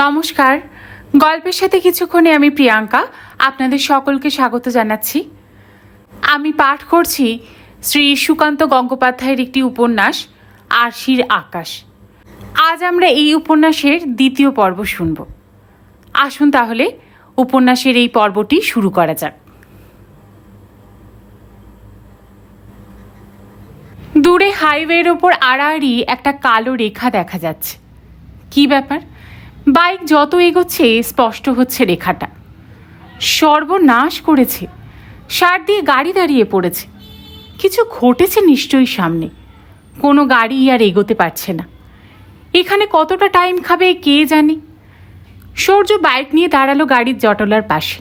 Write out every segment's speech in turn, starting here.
নমস্কার। গল্পের সাথে কিছুক্ষণে আমি প্রিয়াঙ্কা আপনাদের সকলকে স্বাগত জানাচ্ছি। আমি পাঠ করছি শ্রী সুকান্ত গঙ্গোপাধ্যায়ের একটি উপন্যাস আরশির আকাশ। আজ আমরা এই উপন্যাসের দ্বিতীয় পর্ব শুনব। আসুন তাহলে উপন্যাসের এই পর্বটি শুরু করা যাক। দূরে হাইওয়ের ওপর আড়াআড়ি একটা কালো রেখা দেখা যাচ্ছে। কি ব্যাপার? বাইক যত এগোচ্ছে স্পষ্ট হচ্ছে রেখাটা। সর্বনাশ করেছে। সার দিয়ে গাড়ি দাঁড়িয়ে পড়েছে। কিছু ঘটেছে নিশ্চয়ই সামনে। কোনো গাড়ি আর এগোতে পারছে না। এখানে কতটা টাইম খাবে কে জানে। সূর্য বাইক নিয়ে দাঁড়ালো গাড়ির জটলার পাশে।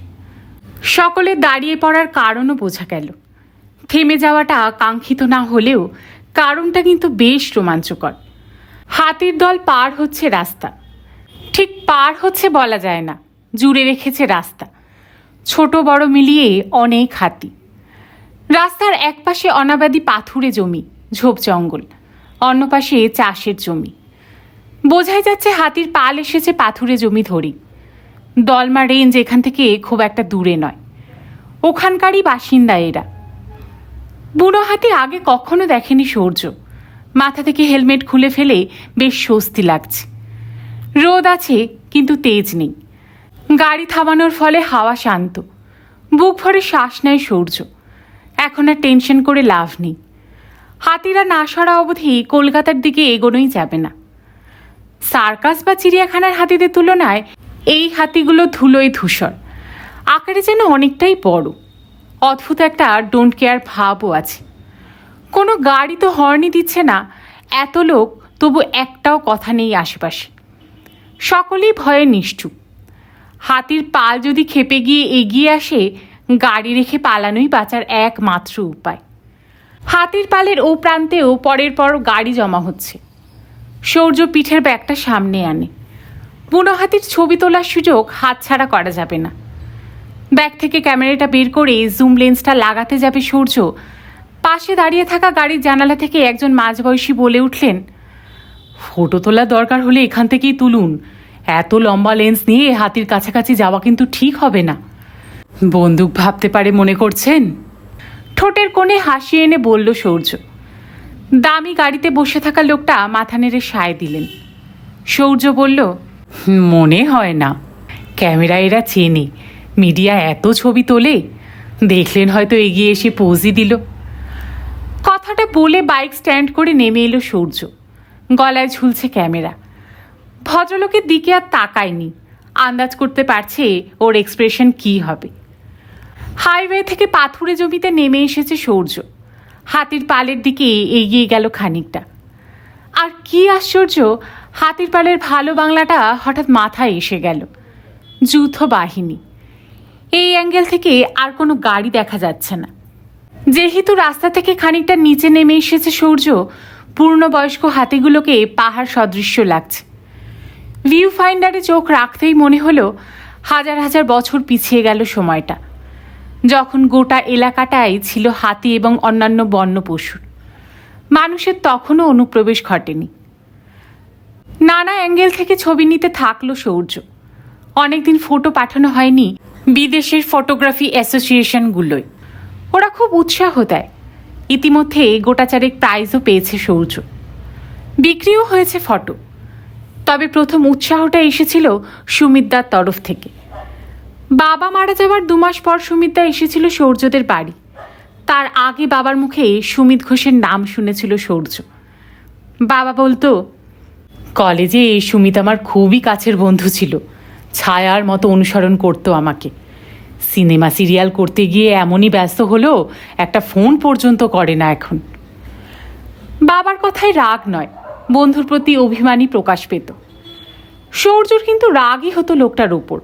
সকলের দাঁড়িয়ে পড়ার কারণও বোঝা গেল। থেমে যাওয়াটা কাঙ্ক্ষিত না হলেও কারণটা কিন্তু বেশ রোমাঞ্চকর। হাতির দল পার হচ্ছে রাস্তা। ঠিক পার হচ্ছে বলা যায় না, জুড়ে রেখেছে রাস্তা। ছোট বড় মিলিয়ে অনেক হাতি। রাস্তার এক পাশে অনাবাদি পাথুরে জমি, ঝোপ জঙ্গল, অন্য পাশে চাষের জমি। বোঝাই যাচ্ছে হাতির পাল এসেছে পাথুরে জমি ধরেই। দলমা রেঞ্জ এখান থেকে খুব একটা দূরে নয়। ওখানকারই বাসিন্দা এরা। বুড়ো হাতি আগে কখনো দেখেনি সূর্য। মাথা থেকে হেলমেট খুলে ফেলে বেশ স্বস্তি লাগছে। রোদ আছে কিন্তু তেজ নেই। গাড়ি থামানোর ফলে হাওয়া শান্ত। বুক ভরে শ্বাস নেয় সূর্য। এখন আর টেনশন করে লাভ নেই। হাতিরা না সরা অবধি কলকাতার দিকে এগোনোই যাবে না। সার্কাস বা চিড়িয়াখানার হাতিদের তুলনায় এই হাতিগুলো ধুলোয় ধূসর। আকারে যেন অনেকটাই বড়। অদ্ভুত একটা ডোন্ট কেয়ার ভাবও আছে। কোনো গাড়ি তো হর্নই দিচ্ছে না। এত লোক, তবু একটাও কথা নেই আশেপাশে। সকলেই ভয়ে নিশ্চুপ। হাতির পাল যদি খেপে গিয়ে এগিয়ে আসে, গাড়ি রেখে পালানোই বাঁচার একমাত্র উপায়। হাতির পালের ও প্রান্তেও পরের পর গাড়ি জমা হচ্ছে। সূর্য পিঠের ব্যাগটা সামনে আনে। বুনো হাতির ছবি তোলার সুযোগ হাতছাড়া করা যাবে না। ব্যাগ থেকে ক্যামেরাটা বের করে জুম লেন্সটা লাগাতে যাবে সূর্য। পাশে দাঁড়িয়ে থাকা গাড়ির জানালা থেকে একজন মাঝবয়সী বলে উঠলেন, ফটো তোলার দরকার হলে এখান থেকেই তুলুন। এত লম্বা লেন্স নিয়ে হাতির কাছাকাছি যাওয়া কিন্তু ঠিক হবে না। বন্দুক ভাবতে পারে মনে করছেন? ঠোঁটের কোণে হাসি এনে বলল সূর্য। দামি গাড়িতে বসে থাকা লোকটা মাথা নেড়ে সায় দিলেন। সূর্য বলল, মনে হয় না। ক্যামেরা এরা চেনে। মিডিয়া এত ছবি তোলে। দেখলেন হয়তো এগিয়ে এসে পোজই দিল। কথাটা বলে বাইক স্ট্যান্ড করে নেমে এলো সূর্য। গলায় ঝুলছে ক্যামেরা। ভদ্রলোকের দিকে আর তাকায়নি। আন্দাজ করতে পারছে ওর এক্সপ্রেশন কি হবে। হাইওয়ে থেকে পাথুরে জমিতে নেমে এসেছে সূর্য। হাতির পালের দিকে এগিয়ে গেল খানিকটা। আর কি আশ্চর্য, হাতির পালের ভালো বাংলাটা হঠাৎ মাথায় এসে গেল। যৌথ বাহিনী। এই অ্যাঙ্গেল থেকে আর কোনো গাড়ি দেখা যাচ্ছে না। যেহেতু রাস্তা থেকে খানিকটা নিচে নেমে এসেছে সূর্য, পূর্ণবয়স্ক হাতিগুলোকে পাহাড় সদৃশ্য লাগছে। ভিউ ফাইন্ডারে চোখ রাখতেই মনে হলো হাজার হাজার বছর পিছিয়ে গেল সময়টা, যখন গোটা এলাকাটাই ছিল হাতি এবং অন্যান্য বন্য পশুর। মানুষের তখনও অনুপ্রবেশ ঘটেনি। নানা অ্যাঙ্গেল থেকে ছবি নিতে থাকলো সূর্য। অনেকদিন ফটো পাঠানো হয়নি বিদেশের ফটোগ্রাফি অ্যাসোসিয়েশনগুলোয়। ওরা খুব উৎসাহ দেয়। ইতিমধ্যে গোটাচারেক প্রাইজও পেয়েছে সূর্য। বিক্রিও হয়েছে ফটো। তবে প্রথম উৎসাহটা এসেছিল সুমিতদার তরফ থেকে। বাবা মারা যাওয়ার 2 মাস পর সুমিতদা এসেছিল সূর্যদের বাড়ি। তার আগে বাবার মুখে সুমিত ঘোষের নাম শুনেছিল সূর্য। বাবা বলতো, কলেজে সুমিত আমার খুবই কাছের বন্ধু ছিল। ছায়ার মতো অনুসরণ করতো আমাকে। সিনেমা সিরিয়াল করতে গিয়ে এমনই ব্যস্ত হলো, একটা ফোন পর্যন্ত করে না এখন। বাবার কথায় রাগ নয়, বন্ধুর প্রতি অভিমানী প্রকাশ পেত। সূর্যর কিন্তু রাগই হতো লোকটার উপর।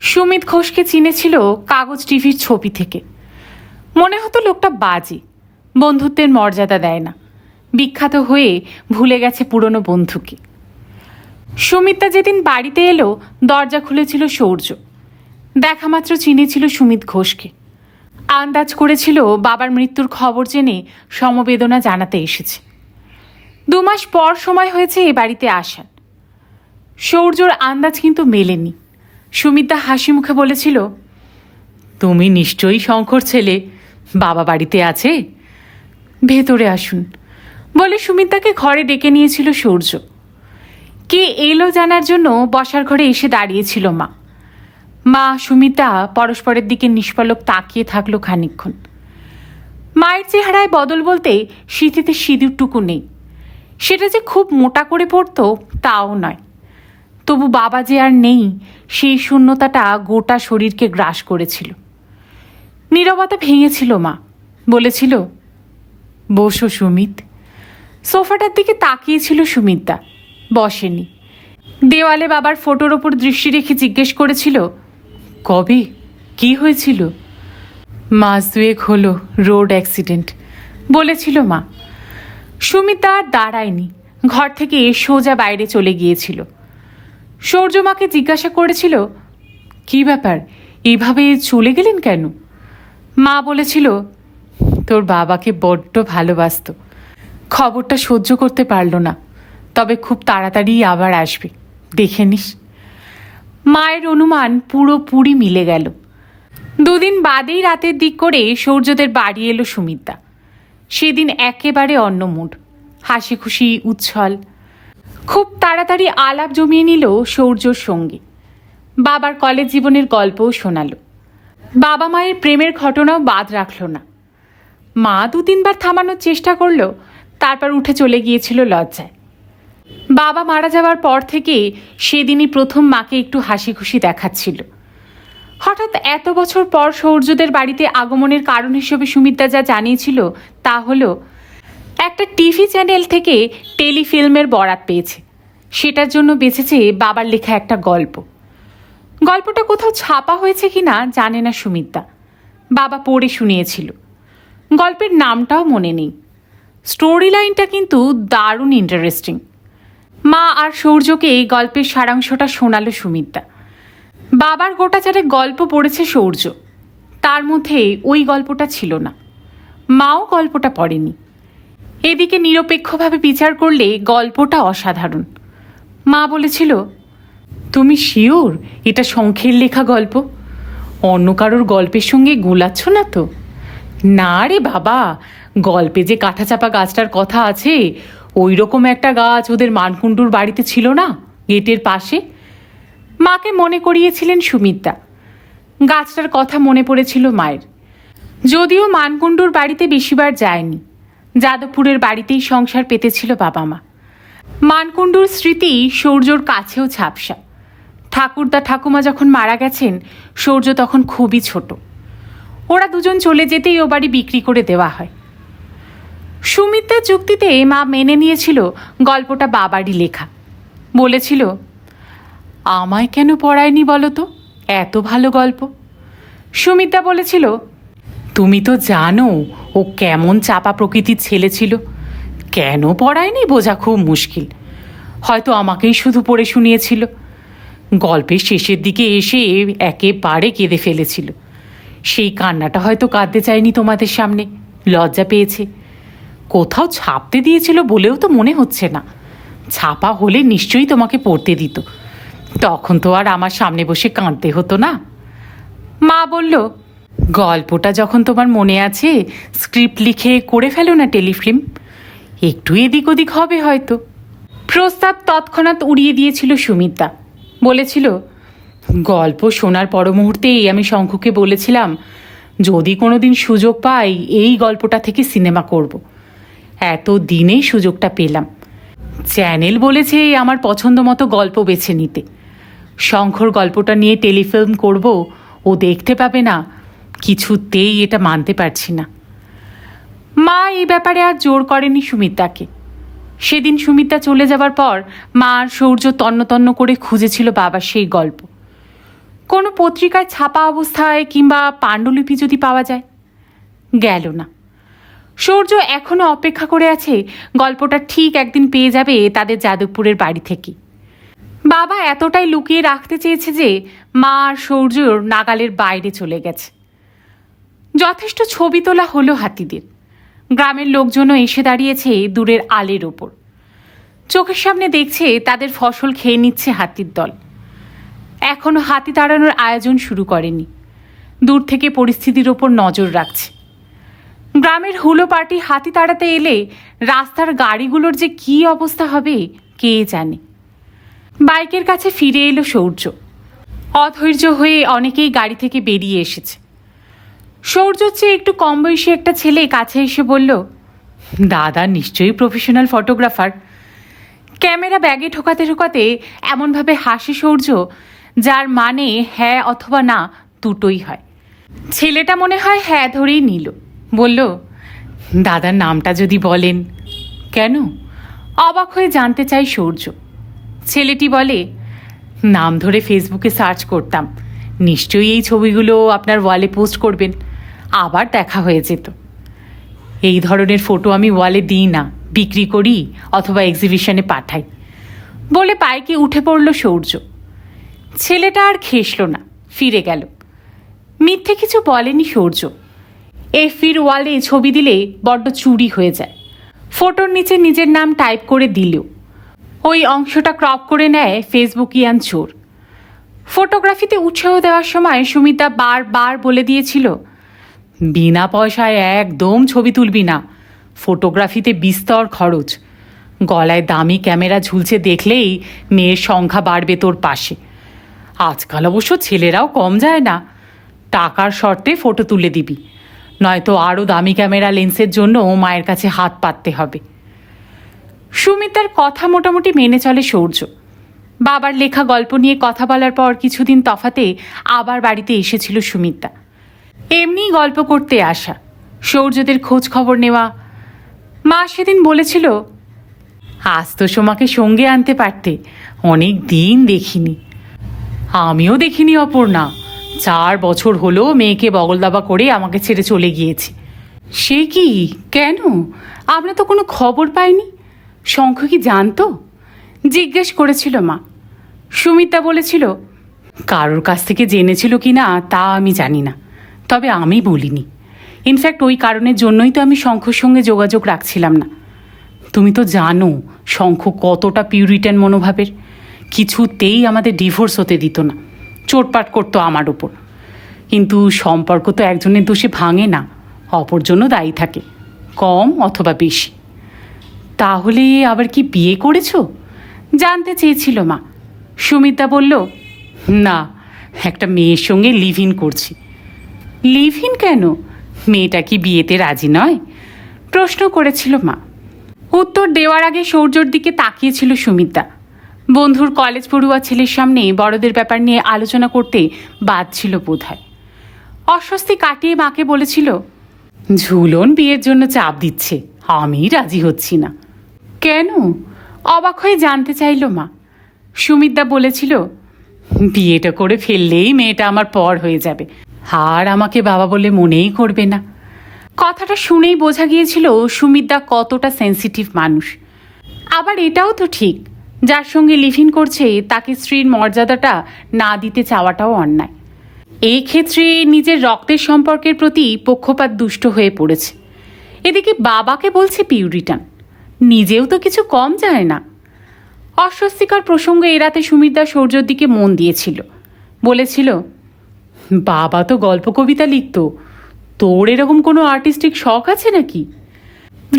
সুমিত ঘোষকে চিনেছিল কাগজ টিভির ছবি থেকে। মনে হতো লোকটা বাজে, বন্ধুত্বের মর্যাদা দেয় না, বিখ্যাত হয়ে ভুলে গেছে পুরনো বন্ধুকে। সুমিতদা যেদিন বাড়িতে এলো, দরজা খুলেছিল সূর্য। দেখা মাত্র চিনেছিল সুমিত ঘোষকে। আন্দাজ করেছিল বাবার মৃত্যুর খবর জেনে সমবেদনা জানাতে এসেছে। 2 মাস পর সময় হয়েছে এ বাড়িতে আসার। সৌর্যর আন্দাজ কিন্তু মেলেনি। সুমিত্রা হাসি মুখে বলেছিল, তুমি নিশ্চয়ই শঙ্কর ছেলে, বাবা বাড়িতে আছে, ভেতরে আসুন বলে সুমিত্রাকে ঘরে ডেকে নিয়েছিল সূর্য। কে এলো জানার জন্য বসার ঘরে এসে দাঁড়িয়েছিল মা। মা সুমিত্রা পরস্পরের দিকে নিষ্পলক তাকিয়ে থাকলো খানিকক্ষণ। মায়ের চেহারায় বদল বলতে সিঁথিতে সিঁদুরটুকু নেই। সেটা যে খুব মোটা করে পড়তো তাও নয়, তবু বাবা যে আর নেই সেই শূন্যতাটা গোটা শরীরকে গ্রাস করেছিল। নীরবতা ভেঙেছিল মা, বলেছিল, বসো সুমিত। সোফাটার দিকে তাকিয়েছিল সুমিত্রা, বসেনি। দেওয়ালে বাবার ফটোর ওপর দৃষ্টি রেখে জিজ্ঞেস করেছিল, কবে, কি হয়েছিল? মাস দুয়েক হলো, রোড অ্যাক্সিডেন্ট, বলেছিল মা। সুমিত্রা আর দাঁড়ায়নি, ঘর থেকে সোজা বাইরে চলে গিয়েছিল। সূর্য মাকে জিজ্ঞাসা করেছিল, কি ব্যাপার, এইভাবে চলে গেলেন কেন? মা বলেছিল, তোর বাবাকে বড্ড ভালোবাসত, খবরটা সহ্য করতে পারল না, তবে খুব তাড়াতাড়ি আবার আসবে, দেখে নিস। মায়ের অনুমান পুরোপুরি মিলে গেল। দুদিন বাদেই রাতের দিক করে সূর্যদের বাড়ি এলো সুমিত্রা। সেদিন একেবারে অন্য মুড, হাসি খুশি উচ্ছল। খুব তাড়াতাড়ি আলাপ জমিয়ে নিল সূর্যর সঙ্গে। বাবার কলেজ জীবনের গল্পও শোনালো। বাবা মায়ের প্রেমের ঘটনাও বাদ রাখল না। মা 2-3 বার থামানোর চেষ্টা করলো, তারপর উঠে চলে গিয়েছিল লজ্জায়। বাবা মারা যাওয়ার পর থেকে সেদিনই প্রথম মাকে একটু হাসি খুশি দেখাচ্ছিল। হঠাৎ এত বছর পর সূর্যদের বাড়িতে আগমনের কারণ হিসেবে সুমিত্রা যা জানিয়েছিল তা হলো, একটা টিভি চ্যানেল থেকে টেলিফিল্মের বরাত পেয়েছে, সেটার জন্য বেঁচেছে বাবার লেখা একটা গল্প। গল্পটা কোথাও ছাপা হয়েছে কিনা জানে না সুমিত্রা, বাবা পড়ে শুনিয়েছিল। গল্পের নামটাও মনে নেই। স্টোরি লাইনটা কিন্তু দারুণ ইন্টারেস্টিং। মা আর সূর্যকে এই গল্পের সারাংশটা শোনালো সুমিত্রা। বাবার গোটাচারে গল্প পড়েছে সূর্য, তার মধ্যে ওই গল্পটা ছিল না। মাও গল্পটা পড়েনি। এদিকে নিরপেক্ষভাবে বিচার করলে গল্পটা অসাধারণ। মা বলেছিল, তুমি শিওর এটা শঙ্খের লেখা গল্প? অন্য কারোর গল্পের সঙ্গে গোলাচ্ছ না তো? না রে বাবা, গল্পে যে কাঁঠাচাপা গাছটার কথা আছে, ওই রকম একটা গাছ ওদের মানকুণ্ডুর বাড়িতে ছিল না, গেটের পাশে? মাকে মনে করিয়েছিলেন সুমিত্রা। গাছটার কথা মনে পড়েছিল মায়ের। যদিও মানকুণ্ডুর বাড়িতে বেশিবার যায়নি, যাদবপুরের বাড়িতেই সংসার পেতেছিল বাবা মা। মানকুণ্ডুর স্মৃতি সূর্যর কাছেও ঝাপসা। ঠাকুরদা ঠাকুমা যখন মারা গেছেন, সূর্য তখন খুবই ছোট। ওরা দুজন চলে যেতেই ও বাড়ি বিক্রি করে দেওয়া হয়। সুমিত্রার যুক্তিতে মা মেনে নিয়েছিল গল্পটা বাবারই লেখা। বলেছিল, আমায় কেন পড়ায়নি বলো তো, এত ভালো গল্প? সুমিত্রা বলেছিল, তুমি তো জানো ও কেমন চাপা প্রকৃতির ছেলে ছিল, কেন পড়ায়নি বোঝা খুব মুশকিল। হয়তো আমাকেই শুধু পড়ে শুনিয়েছিল। গল্পের শেষের দিকে এসে একেবারে কেঁদে ফেলেছিল। সেই কান্নাটা হয়তো কাঁদতে চায়নি তোমাদের সামনে, লজ্জা পেয়েছে। কোথাও ছাপতে দিয়েছিল বলেও তো মনে হচ্ছে না। ছাপা হলে নিশ্চয়ই তোমাকে পড়তে দিত, তখন তো আর আমার সামনে বসে কাঁদতে হতো না। মা বলল, গল্পটা যখন তোমার মনে আছে, স্ক্রিপ্ট লিখে করে ফেলো না টেলিফিল্ম, একটু এদিক ওদিক হবে হয়তো। প্রস্তাব তৎক্ষণাৎ উড়িয়ে দিয়েছিল সুমিত্রা। বলেছিল, গল্প শোনার পর মুহূর্তেই আমি শঙ্কুকে বলেছিলাম, যদি কোনোদিন সুযোগ পাই এই গল্পটা থেকে সিনেমা করব। এত দিনেই সুযোগটা পেলাম। চ্যানেল বলেছে আমার পছন্দ মতো গল্প বেছে নিতে। শঙ্কর গল্পটা নিয়ে টেলিফিল্ম করব, ও দেখতে পাবে না, কিছুতেই এটা মানতে পারছি না। মা এই ব্যাপারে আর জোর করেনি সুমিত্রাকে। সেদিন সুমিত্রা চলে যাবার পর মা আর সূর্য তন্ন তন্ন করে খুঁজেছিল বাবার সেই গল্প। কোনো পত্রিকায় ছাপা অবস্থায় কিংবা পাণ্ডুলিপি যদি পাওয়া যায়। গেল না। সূর্য এখনো অপেক্ষা করে আছে গল্পটা ঠিক একদিন পেয়ে যাবে তাদের যাদবপুরের বাড়ি থেকে। বাবা এতটাই লুকিয়ে রাখতে চেয়েছে যে মা আর সূর্যর নাগালের বাইরে চলে গেছে। যথেষ্ট ছবি তোলা হলো হাতিদের। গ্রামের লোকজনও এসে দাঁড়িয়েছে দূরের আলের ওপর। চোখের সামনে দেখছে তাদের ফসল খেয়ে নিচ্ছে হাতির দল। এখনো হাতি তাড়ানোর আয়োজন শুরু করেনি, দূর থেকে পরিস্থিতির ওপর নজর রাখছে। গ্রামের হুলো পার্টি হাতি তাড়াতে এলে রাস্তার গাড়িগুলোর যে কী অবস্থা হবে কে জানে। বাইকের কাছে ফিরে এলো সৌর্য। অধৈর্য হয়ে অনেকেই গাড়ি থেকে বেরিয়ে এসেছে। সৌর্যর চেয়ে একটু কম বয়সী একটা ছেলে কাছে এসে বলল, দাদা নিশ্চয়ই প্রফেশনাল ফটোগ্রাফার। ক্যামেরা ব্যাগে ঢোকাতে ঢোকাতে এমনভাবে হাসি সৌর্য, যার মানে হ্যাঁ অথবা না দুটোই হয়। ছেলেটা মনে হয় হ্যাঁ ধরেই নিল, বলল, দাদার নামটা যদি বলেন। কেন? অবাক হয়ে জানতে চাই সৌর্য। ছেলেটি বলে, নাম ধরে ফেসবুকে সার্চ করতাম, নিশ্চয়ই এই ছবিগুলো আপনার ওয়ালে পোস্ট করবেন, আবার দেখা হয়ে যেত। এই ধরনের ফটো আমি ওয়ালে দিই না, বিক্রি করি অথবা এক্সিবিশনে পাঠাই, বলে বাইকে উঠে পড়ল সৌর্য। ছেলেটা আর খেসল না, ফিরে গেল। মিথ্যে কিছু বলেনি সৌর্য। এফবির ওয়ালে ছবি দিলে বড্ড চুরি হয়ে যায়। ফটোর নিচে নিজের নাম টাইপ করে দিলেও ওই অংশটা ক্রপ করে নেয় ফেসবুকিয়ান চোর। ফটোগ্রাফিতে উৎসাহ দেওয়ার সময় সুমিতা বারবার বলে দিয়েছিল, বিনা পয়সায় একদম ছবি তুলবি না, ফটোগ্রাফিতে বিস্তর খরচ। গলায় দামি ক্যামেরা ঝুলছে দেখলেই মেয়ের সংখ্যা বাড়বে তোর পাশে। আজকাল অবশ্য ছেলেরাও কম যায় না, টাকার শর্তে ফটো তুলে দিবি, নয়তো আরও দামি ক্যামেরা লেন্সের জন্য মায়ের কাছে হাত পাততে হবে। সুমিতার কথা মোটামুটি মেনে চলে সৌর্য। বাবার লেখা গল্প নিয়ে কথা বলার পর কিছুদিন তফাতে আবার বাড়িতে এসেছিল সুমিতা। এমনি গল্প করতে আসা, সৌর্যদের খোঁজ খবর নেওয়া। মা সেদিন বলেছিল, আজ তো সোমাকে সঙ্গে আনতে পারতে, অনেক দিন দেখিনি। আমিও দেখিনি অপর্ণা, 4 বছর হলো মেয়েকে বগলদাবা করে আমাকে ছেড়ে চলে গিয়েছে। সে কি? কেন? আমরা তো কোনো খবর পাইনি। শঙ্খ কি জানতো? জিজ্ঞেস করেছিল মা। সুমিতা বলেছিল, কারোর কাছ থেকে জেনেছিল কি না তা আমি জানি না, তবে আমি বলিনি। ইনফ্যাক্ট ওই কারণের জন্যই তো আমি শঙ্খর সঙ্গে যোগাযোগ রাখছিলাম না। তুমি তো জানো শঙ্খ কতটা পিউরিটান মনোভাবের, কিছুতেই আমাদের ডিভোর্স হতে দিত না, চোটপাট করতো আমার ওপর। কিন্তু সম্পর্ক তো একজনের দোষে ভাঙে না, অপরজনও দায়ী থাকে, কম অথবা বেশি। তাহলে আবার কি বিয়ে করেছো? জানতে চেয়েছিল মা। সুমিতা বলল, না, একটা মেয়ের সঙ্গে লিভ ইন করছি। লিভ ইন কেন? মেয়েটা কি বিয়েতে রাজি নয়? প্রশ্ন করেছিল মা। উত্তর দেওয়ার আগে সৌর্যর দিকে তাকিয়েছিল সুমিতা। বন্ধুর কলেজ পড়ুয়া ছেলের সামনে বড়দের ব্যাপার নিয়ে আলোচনা করতে বাধছিল বোধহয়। অস্বস্তি কাটিয়ে মাকে বলেছিল, ঝুলন বিয়ের জন্য চাপ দিচ্ছে, আমি রাজি হচ্ছি না। কেন? অবাক হয়ে জানতে চাইল মা। সুমিতা বলেছিল, বিয়েটা করে ফেললেই মেয়েটা আমার পর হয়ে যাবে, আর আমাকে বাবা বলে মনেই করবে না। কথাটা শুনেই বোঝা গিয়েছিল সুমিতা কতটা সেন্সিটিভ মানুষ। আবার এটাও তো ঠিক, যার সঙ্গে লিভ ইন করছে তাকে স্ত্রীর মর্যাদাটা না দিতে চাওয়াটাও অন্যায়। এই ক্ষেত্রে নিজের রক্তের সম্পর্কের প্রতি পক্ষপাত দুষ্ট হয়ে পড়েছে। এদিকে বাবাকে বলছে পিউরিটান, নিজেও তো কিছু কম যায় না। অস্বস্তিকর প্রসঙ্গ এড়াতে সুমিতা সৌর্যর দিকে মন দিয়েছিল। বলেছিল, বাবা তো গল্প কবিতা লিখত, তোর এরকম কোনো আর্টিস্টিক শখ আছে নাকি?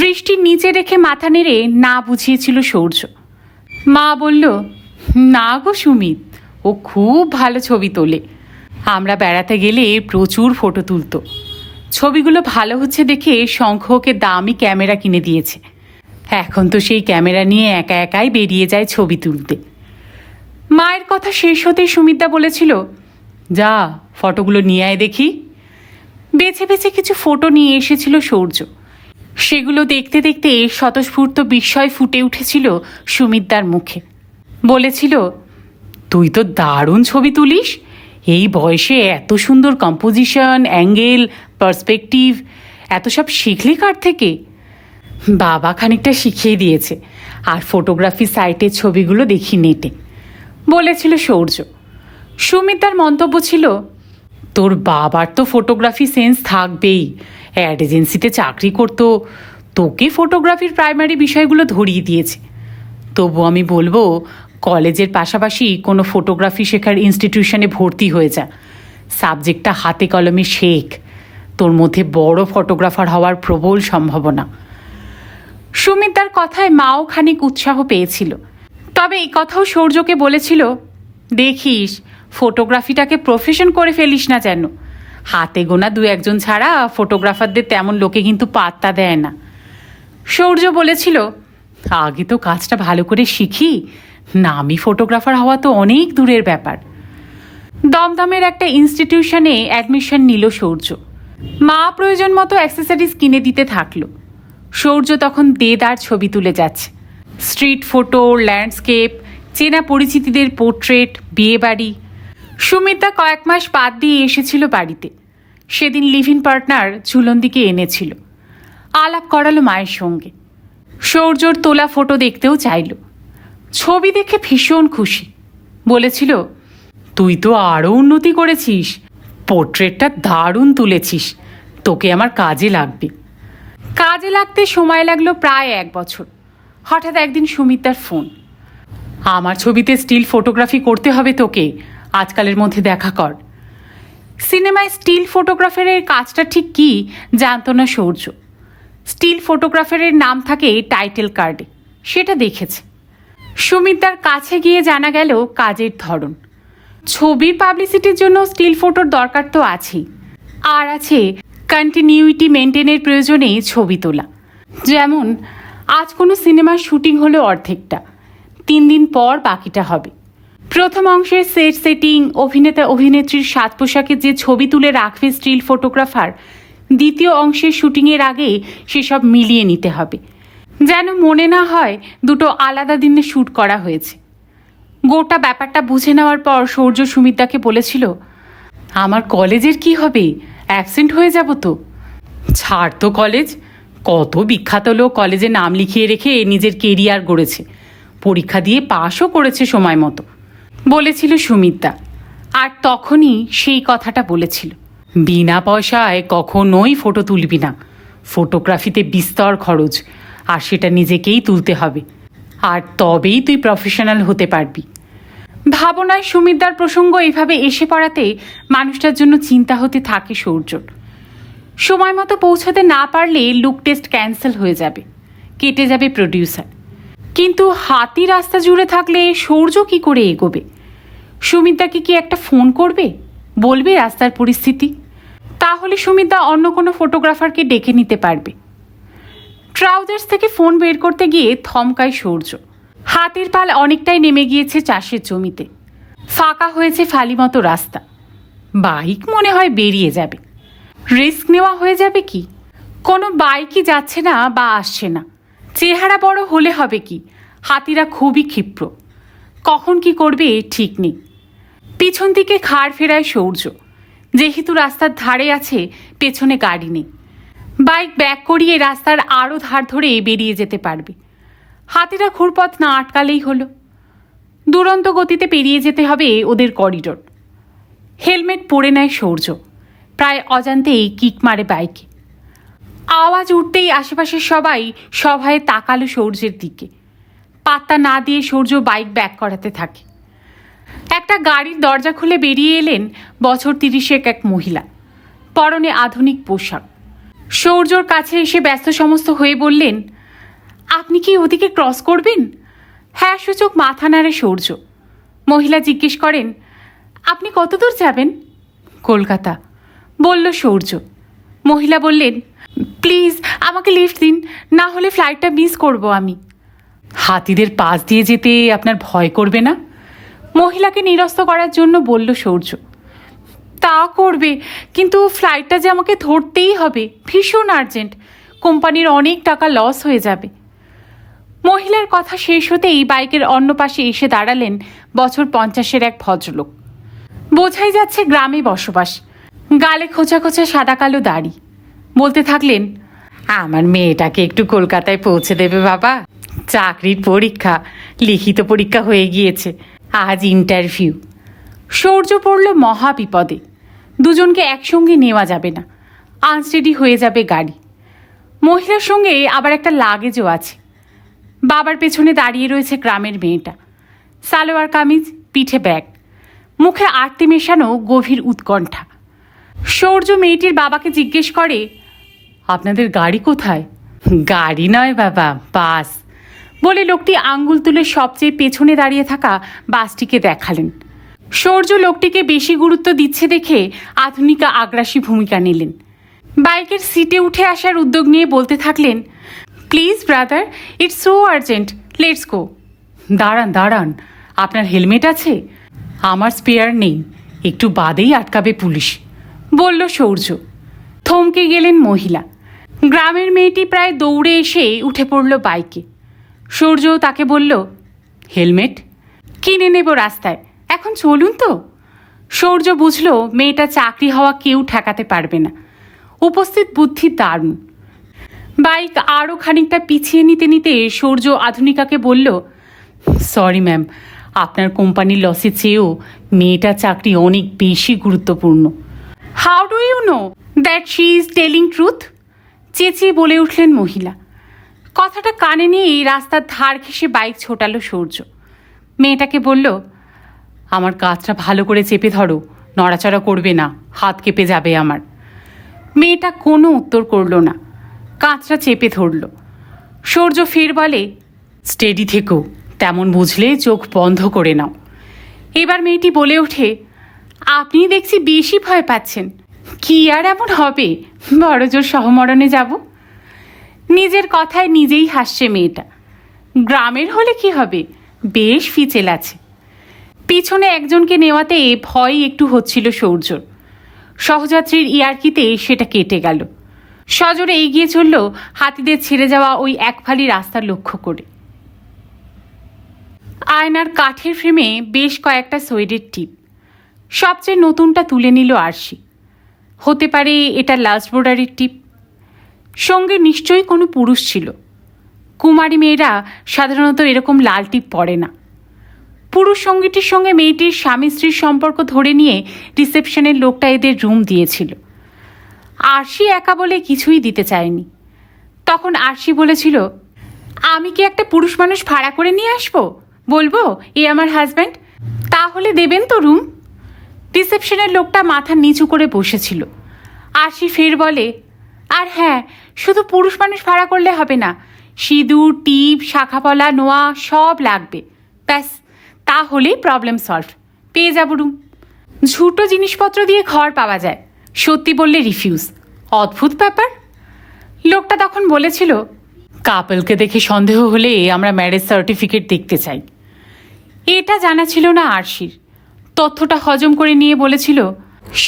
দৃষ্টি নিচে রেখে মাথা নেড়ে না বুঝিয়েছিল সৌর্য। মা বলল, না গো সুমিত, ও খুব ভালো ছবি তোলে। আমরা বেড়াতে গেলে প্রচুর ফটো তুলত। ছবিগুলো ভালো হচ্ছে দেখে শঙ্খ ওকে দামি ক্যামেরা কিনে দিয়েছে। এখন তো সেই ক্যামেরা নিয়ে একা একাই বেরিয়ে যায় ছবি তুলতে। মায়ের কথা শেষ হতেই সুমিতা বলেছিল, যা ফটোগুলো নিয়ে আয় দেখি। বেছে বেছে কিছু ফটো নিয়ে এসেছিল সৌর্য। সেগুলো দেখতে দেখতে স্বতঃস্ফূর্ত বিস্ময় ফুটে উঠেছিল সুমিতার মুখে। বলেছিল, তুই তো দারুণ ছবি তুলিস, এই বয়সে এত সুন্দর কম্পোজিশন, অ্যাঙ্গেল, পার্সপেক্টিভ, এত সব শিখলি কার থেকে? বাবা খানিকটা শিখিয়ে দিয়েছে, আর ফটোগ্রাফি সাইটের ছবিগুলো দেখি নেটে, বলেছিল সৌর্য। সুমিতার মন্তব্য ছিল, তোর বাবার তো ফটোগ্রাফি সেন্স থাকবেই, অ্যাড এজেন্সিতে চাকরি করতো, তোকে ফটোগ্রাফির প্রাইমারি বিষয়গুলো ধরিয়ে দিয়েছে, তবু আমি বলবো কলেজের পাশাপাশি কোনো ফটোগ্রাফি শেখার ইনস্টিটিউশনে ভর্তি হয়ে যা। সাবজেক্টটা হাতে কলমে শেখ। তোর মধ্যে বড় ফটোগ্রাফার হওয়ার প্রবল সম্ভাবনা। সুমিতার কথায় মাও খানিক উৎসাহ পেয়েছিল, তবে এই কথাও সৌর্যকে বলেছিল, দেখিস ফটোগ্রাফিটাকে প্রফেশন করে ফেলিস না যেন। হাতে গোনা দু একজন ছাড়া ফটোগ্রাফারদের তেমন লোকে কিন্তু পাত্তা দেয় না। সৌর্য বলেছিল, আগে তো কাজটা ভালো করে শিখি, নামি ফটোগ্রাফার হওয়া তো অনেক দূরের ব্যাপার। দমদমের একটা ইনস্টিটিউশনে অ্যাডমিশন নিল সৌর্য। মা প্রয়োজন মতো অ্যাক্সেসরিজ কিনে দিতে থাকলো। সৌর্য তখন দেদার ছবি তুলে যাচ্ছে, স্ট্রিট ফটো, ল্যান্ডস্কেপ, চেনা পরিচিতিদের পোর্ট্রেট, বিয়েবাড়ি। সুমিতা কয়েক মাস বাদ দিয়ে এসেছিল বাড়িতে। সেদিন লিভ ইন পার্টনার ঝুলন্দিকে এনেছিল। আলাপ করালো মায়ের সঙ্গে। সৌর্যর তোলা ফটো দেখতেও চাইল। ছবি দেখে ভীষণ খুশি। বলেছিল, তুই তো আরও উন্নতি করেছিস, পোর্ট্রেটটা দারুণ তুলেছিস, তোকে আমার কাজে লাগবে। কাজে লাগতে সময় লাগলো প্রায় 1 বছর। হঠাৎ একদিন সুমিতার ফোন, আমার ছবিতে স্টিল ফটোগ্রাফি করতে হবে তোকে, আজকালের মধ্যে দেখা কর। সিনেমায় স্টিল ফটোগ্রাফারের কাজটা ঠিক কী জানতো না সৌর্য। স্টিল ফটোগ্রাফারের নাম থাকে টাইটেল কার্ডে, সেটা দেখেছে। সুমিতার কাছে গিয়ে জানা গেল কাজের ধরন। ছবির পাবলিসিটির জন্য স্টিল ফটোর দরকার তো আছেই, আর আছে কন্টিনিউইটি মেনটেনের প্রয়োজনে ছবি তোলা। যেমন আজ কোনো সিনেমার শুটিং হলো অর্ধেকটা, 3 দিন পর বাকিটা হবে। প্রথম অংশের সেট সেটিং, অভিনেতা অভিনেত্রীর সাজ পোশাকে যে ছবি তুলে রাখবে স্টিল ফটোগ্রাফার, দ্বিতীয় অংশের শুটিংয়ের আগে সেসব মিলিয়ে নিতে হবে, যেন মনে না হয় দুটো আলাদা দিনে শ্যুট করা হয়েছে। গোটা ব্যাপারটা বুঝে নেওয়ার পর সৌর্য সুমিতাকে বলেছিল, আমার কলেজের কি হবে, অ্যাবসেন্ট হয়ে যাব তো। ছাড় তো কলেজ, কত বিখ্যাত লোক কলেজে নাম লিখিয়ে রেখে নিজের কেরিয়ার গড়েছে, পরীক্ষা দিয়ে পাশও করেছে সময় মতো, বলেছিল সুমিতা। আর তখনই সেই কথাটা বলেছিল, বিনা পয়সায় কখনোই ফটো তুলবি না, ফটোগ্রাফিতে বিস্তর খরচ, আর সেটা নিজেকেই তুলতে হবে, আর তবেই তুই প্রফেশনাল হতে পারবি। ভাবনায় সুমিতার প্রসঙ্গ এইভাবে এসে পড়াতে মানুষটার জন্য চিন্তা হতে থাকে সৌর্যর। সময় মতো পৌঁছাতে না পারলে লুক টেস্ট ক্যান্সেল হয়ে যাবে, কেটে যাবে প্রডিউসার। কিন্তু হাতি রাস্তা জুড়ে থাকলে সৌর্য কি করে এগোবে? সুমিতাকে কি একটা ফোন করবে, বলবে রাস্তার পরিস্থিতি? তাহলে সুমিতা অন্য কোনো ফটোগ্রাফারকে ডেকে নিতে পারবে। ট্রাউজার্স থেকে ফোন বের করতে গিয়ে থমকায় সৌর্য। হাতির পাল অনেকটাই নেমে গিয়েছে চাষের জমিতে, ফাঁকা হয়েছে ফালি মতো রাস্তা। বাইক মনে হয় বেরিয়ে যাবে। রিস্ক নেওয়া হয়ে যাবে কি? কোনো বাইকই যাচ্ছে না বা আসছে না। চেহারা বড় হলে হবে কি, হাতিরা খুবই ক্ষিপ্র, কখন কি করবে ঠিক নেই। পিছন দিকে ঘাড় ফেরায় সৌর্য। যেহেতু রাস্তার ধারে আছে, পেছনে গাড়ি নেই, বাইক ব্যাক করিয়ে রাস্তার আরও ধার ধরে বেরিয়ে যেতে পারবে। হাতিরা ঘুরপথ না আটকালেই হলো। দুরন্ত গতিতে পেরিয়ে যেতে হবে ওদের করিডোর। হেলমেট পরে নেয় সৌর্য, প্রায় অজান্তেই কিক মারে বাইকে। আওয়াজ উঠতেই আশেপাশের সবাই সভায় তাকালো সৌর্যের দিকে। পাত্তা না দিয়ে সৌর্য বাইক ব্যাক করাতে থাকে। একটা গাড়ির দরজা খুলে বেরিয়ে এলেন বছর 30-এর এক মহিলা, পরনে আধুনিক পোশাক। সৌর্যর কাছে এসে ব্যস্ত সমস্ত হয়ে বললেন, আপনি কি ওদিকে ক্রস করবেন? হ্যাঁ সূচক মাথা নাড়ে সৌর্য। মহিলা জিজ্ঞেস করেন, আপনি কত দূর যাবেন? কলকাতা, বলল সৌর্য। মহিলা বললেন, প্লিজ আমাকে লিফট দিন, না হলে ফ্লাইটটা মিস করব আমি। হাতিদের পাশ দিয়ে যেতে আপনার ভয় করবে না? মহিলাকে নিরস্ত করার জন্য বলল সৌর্য। তা করবে, কিন্তু ফ্লাইটটা যে আমাকে ধরতেই হবে, ভীষণ আর্জেন্ট, কোম্পানির অনেক টাকা লস হয়ে যাবে। মহিলার কথা শেষ হতেই বাইকের অন্য পাশে এসে দাঁড়ালেন বছর 50-এর এক ভদ্রলোক। বোঝাই যাচ্ছে গ্রামে বসবাস, গালে খোঁচা খোঁচা সাদা কালো দাড়ি। বলতে থাকলেন, আমার মেয়েটাকে একটু কলকাতায় পৌঁছে দেবে বাবা, চাকরির পরীক্ষা, লিখিত পরীক্ষা হয়ে গিয়েছে, আজ ইন্টারভিউ। সৌর্য পড়ল মহা বিপদে। দুজনকে একসঙ্গে নেওয়া যাবে না, আনস্টেডি হয়ে যাবে গাড়ি। মহিলার সঙ্গে আবার একটা লাগেজও আছে। বাবার পেছনে দাঁড়িয়ে রয়েছে গ্রামের মেয়েটা, সালোয়ার কামিজ, পিঠে ব্যাগ, মুখে আরতি মেশানো গভীর উৎকণ্ঠা। সূর্য মেয়েটির বাবাকে জিজ্ঞেস করে, আপনাদের গাড়ি কোথায়? গাড়ি নয় বাবা, বাস, বলে লোকটি আঙ্গুল তুলে সবচেয়ে পেছনে দাঁড়িয়ে থাকা বাসটিকে দেখালেন। সূর্য লোকটিকে বেশি গুরুত্ব দিচ্ছে দেখে আধুনিকা আগ্রাসী ভূমিকা নিলেন। বাইকের সিটে উঠে আসার উদ্যোগ নিয়ে বলতে থাকলেন, please brother, it's so urgent, let's go. দাঁড়ান দাঁড়ান, আপনার হেলমেট আছে? আমার স্পেয়ার নেই, একটু বাদেই আটকাবে পুলিশ, বলল সূর্য। থমকে গেলেন মহিলা। গ্রামের মেয়েটি প্রায় দৌড়ে এসে উঠে পড়ল বাইকে। সূর্য তাকে বলল, হেলমেট কিনে নেব রাস্তায়, এখন চলুন তো। সূর্য বুঝল মেয়েটা চাকরি হওয়া কেউ ঠেকাতে পারবে না। উপস্থিত বুদ্ধি দারুণ। বাইক আরও খানিকটা পিছিয়ে নিতে নিতে সূর্য আধুনিকাকে বলল, সরি ম্যাম, আপনার কোম্পানির লসের চেয়েও মেয়েটার চাকরি অনেক বেশি গুরুত্বপূর্ণ। How do you know that she is telling truth? চেঁচিয়ে বলে উঠলেন মহিলা। কথাটা কানে নিয়েই রাস্তার ধার ঘেঁষে বাইক ছোটালো সূর্য। মেয়েটাকে বলল, আমার কাজটা ভালো করে চেপে ধরো, নড়াচড়া করবে না, হাত কেঁপে যাবে আমার। মেয়েটা কোনো উত্তর করল না, কাঁচটা চেপে ধরল। সূর্য ফের বলে, স্টেডি থেকো, তেমন বুঝলে চোখ বন্ধ করে নাও। এবার মেয়েটি বলে ওঠে, আপনি দেখছি বেশি ভয় পাচ্ছেন। কি আর এমন হবে, বড় জোর সহমরণে যাব। নিজের কথায় নিজেই হাসছে মেয়েটা। গ্রামের হলে কি হবে, বেশ ফিচেল আছে। পিছনে একজনকে নেওয়াতে ভয় একটু হচ্ছিল সূর্যর। সহযাত্রীর ইয়ার্কিতে সেটা কেটে গেল। সজোরে এগিয়ে চলল হাতিদের ছেড়ে যাওয়া ওই একফালি রাস্তার লক্ষ্য করে। আয়নার কাঠের ফ্রেমে বেশ কয়েকটা সোয়েডের টিপ। সবচেয়ে নতুনটা তুলে নিল আরশি। হতে পারে এটা লাস্ট বোর্ডারের টিপ। সঙ্গে নিশ্চয়ই কোনো পুরুষ ছিল। কুমারী মেয়েরা সাধারণত এরকম লাল টিপ পরে না। পুরুষ সঙ্গীটির সঙ্গে মেয়েটির স্বামী স্ত্রীর সম্পর্ক ধরে নিয়ে রিসেপশনের লোকটা এদের রুম দিয়েছিল। আরশি একা বলে কিছুই দিতে চায়নি। তখন আরশি বলেছিল, আমি কি একটা পুরুষ মানুষ ভাড়া করে নিয়ে আসবো, বলবো এ আমার হাজব্যান্ড, তাহলে দেবেন তো রুম? রিসেপশনের লোকটা মাথা নিচু করে বসেছিল। আরশি ফের বলে, আর হ্যাঁ, শুধু পুরুষ মানুষ ভাড়া করলে হবে না, সিঁদুর, টিপ, শাখাপলা, নোয়া সব লাগবে। ব্যাস, তাহলেই প্রবলেম সলভ, পেয়ে যাব রুম। ঝুটো জিনিসপত্র দিয়ে ঘর পাওয়া যায়, সত্যি বললে রিফিউজ। অদ্ভুত ব্যাপার। লোকটা তখন বলেছিল, কাপলকে দেখে সন্দেহ হলে আমরা ম্যারেজ সার্টিফিকেট দেখতে চাই। এটা জানা ছিল না আরশির। তথ্যটা হজম করে নিয়ে বলেছিল,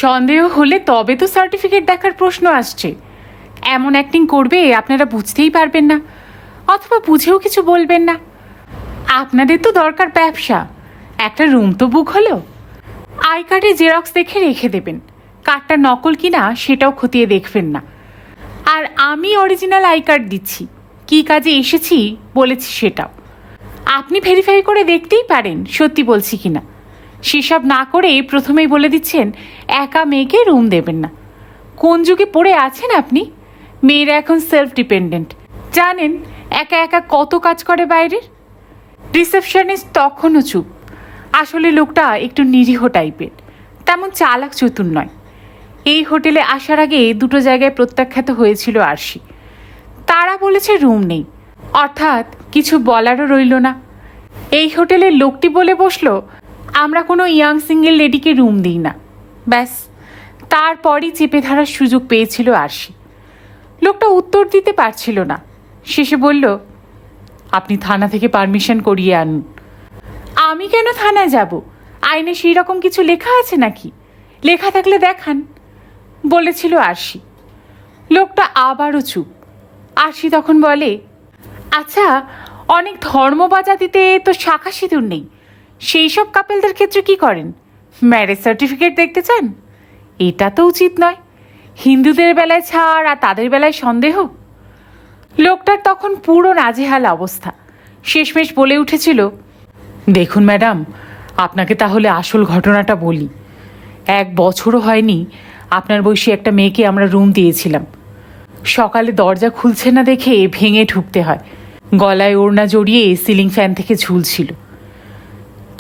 সন্দেহ হলে তবে তো সার্টিফিকেট দেখার প্রশ্ন আসছে। এমন অ্যাক্টিং করবে আপনারা বুঝতেই পারবেন না, অথবা বুঝেও কিছু বলবেন না। আপনাদের তো দরকার ব্যবসা, একটা রুম তো বুক হলো। আই কার্ডে জেরক্স দেখে রেখে দেবেন, কার্ডটা নকল কিনা সেটাও খতিয়ে দেখবেন না। আর আমি অরিজিনাল আই কার্ড দিচ্ছি, কী কাজে এসেছি বলেছি সেটাও। আপনি ভেরিফাই করে দেখতেই পারেন সত্যি বলছি কিনা। সেসব না করে প্রথমেই বলে দিচ্ছেন একা মেয়েকে রুম দেবেন না। কোন যুগে পড়ে আছেন আপনি? মেয়েরা এখন সেলফ ডিপেন্ডেন্ট, জানেন একা একা কত কাজ করে বাইরের। রিসেপশনিস্ট তখনও চুপ। আসলে লোকটা একটু নিরীহ টাইপের, তেমন চালাক চতুর নয়। এই হোটেলে আসার আগে দুটো জায়গায় প্রত্যাখ্যাত হয়েছিল আরশি। তারা বলেছে রুম নেই, অর্থাৎ কিছু বলারও রইল না। এই হোটেলের লোকটি বলে বসলো, আমরা কোনো ইয়াং সিঙ্গেল লেডিকে রুম দিই না। ব্যাস, তারপরই চেপে ধরার সুযোগ পেয়েছিল আরশি। লোকটা উত্তর দিতে পারছিল না। শেষে বলল, আপনি থানা থেকে পারমিশন করিয়ে আনুন। আমি কেন থানায় যাব? আইনে সেই রকম কিছু লেখা আছে নাকি? লেখা থাকলে দেখান, বলেছিল আরশি। লোকটা আবারও চুপ। আরশি তখন বলে, আচ্ছা, অনেক ধর্ম বা জাতিতে তো শাখা সিঁদুর নেই, সেই সব কাপেলদের ক্ষেত্রে কি করেন? ম্যারেজ সার্টিফিকেট দেখতে চান? এটা তো উচিত নয়। হিন্দুদের বেলায় ছাড় আর তাদের বেলায় সন্দেহ। লোকটার তখন পুরো নাজেহাল অবস্থা। শেষমেশ বলে উঠেছিল, দেখুন ম্যাডাম, আপনাকে তাহলে আসল ঘটনাটা বলি। 1 বছরও হয়নি আপনার বয়সী একটা মেয়েকে আমরা রুম দিয়েছিলাম। সকালে দরজা খুলছে না দেখে ভেঙে ঢুকতে হয়। গলায় ওড়না জড়িয়ে সিলিং ফ্যান থেকে ঝুলছিল।